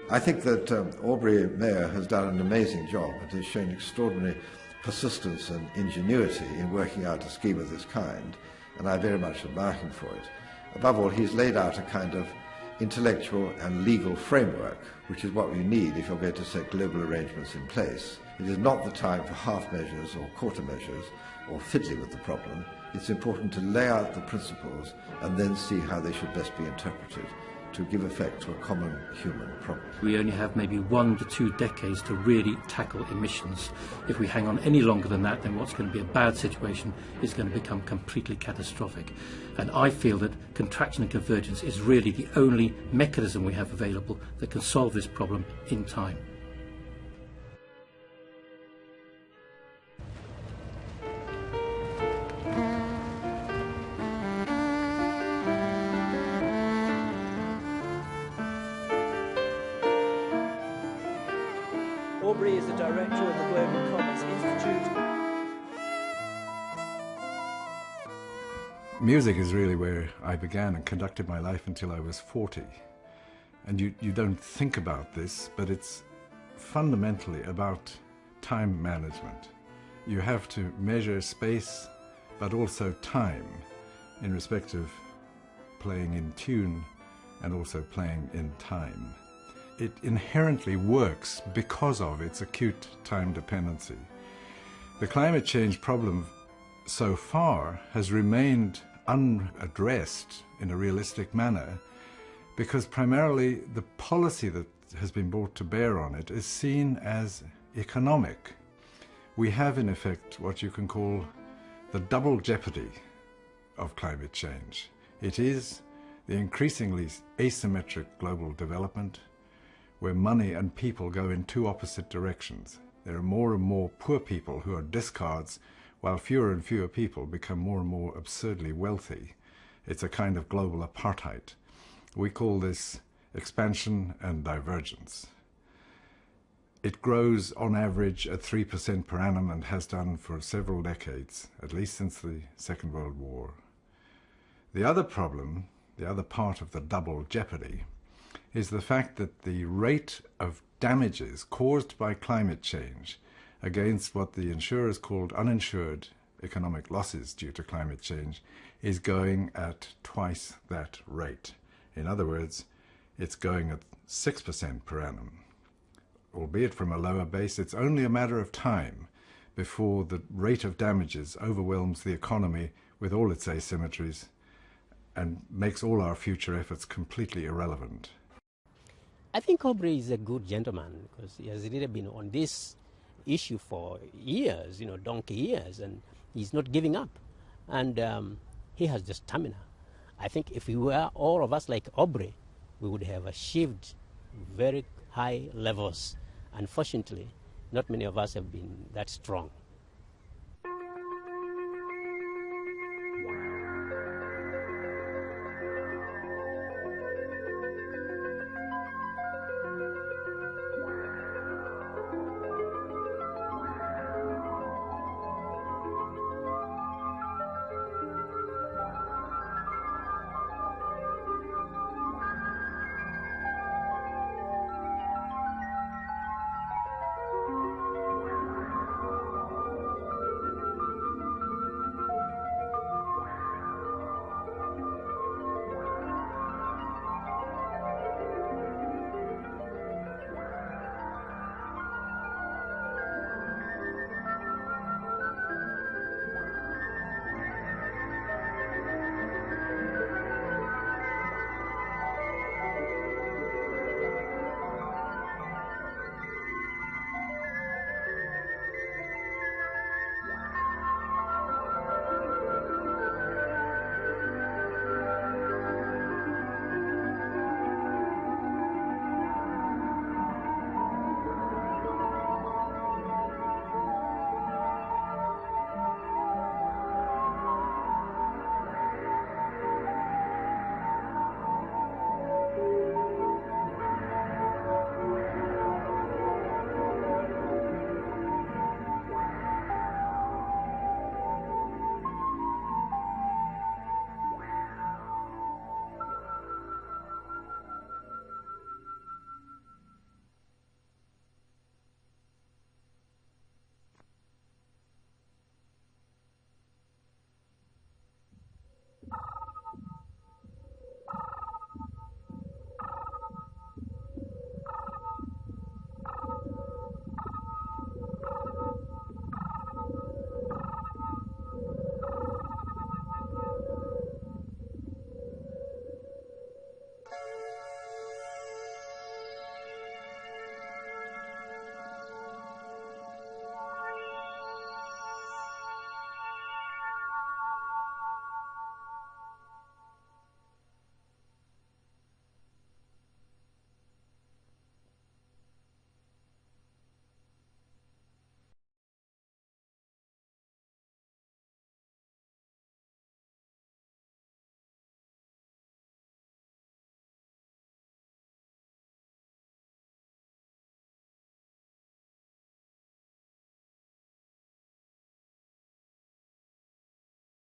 I think that Aubrey Mayor has done an amazing job and has shown extraordinary persistence and ingenuity in working out a scheme of this kind, and I very much admire him for it. Above all, he's laid out a kind of intellectual and legal framework, which is what you need if you're going to set global arrangements in place. It is not the time for half measures or quarter measures or fiddling with the problem. It's important to lay out the principles and then see how they should best be interpreted to give effect to a common human problem. We only have maybe 1 to 2 decades to really tackle emissions. If we hang on any longer than that, then what's going to be a bad situation is going to become completely catastrophic. And I feel that contraction and convergence is really the only mechanism we have available that can solve this problem in time. Aubrey is the director of the Global Commerce Institute. Music is really where I began and conducted my life until I was 40. And you don't think about this, but it's fundamentally about time management. You have to measure space, but also time in respect of playing in tune and also playing in time. It inherently works because of its acute time dependency. The climate change problem so far has remained unaddressed in a realistic manner because primarily the policy that has been brought to bear on it is seen as economic. We have in effect what you can call the double jeopardy of climate change. It is the increasingly asymmetric global development where money and people go in two opposite directions. There are more and more poor people who are discards, while fewer and fewer people become more and more absurdly wealthy. It's a kind of global apartheid. We call this expansion and divergence. It grows on average at 3% per annum and has done for several decades, at least since the Second World War. The other problem, the other part of the double jeopardy, is the fact that the rate of damages caused by climate change against what the insurers called uninsured economic losses due to climate change is going at twice that rate. In other words, it's going at 6% per annum. Albeit from a lower base, it's only a matter of time before the rate of damages overwhelms the economy with all its asymmetries and makes all our future efforts completely irrelevant. I think Aubrey is a good gentleman because he has really been on this issue for years, donkey years, and he's not giving up. And he has the stamina. I think if we were all of us like Aubrey, we would have achieved very high levels. Unfortunately, not many of us have been that strong.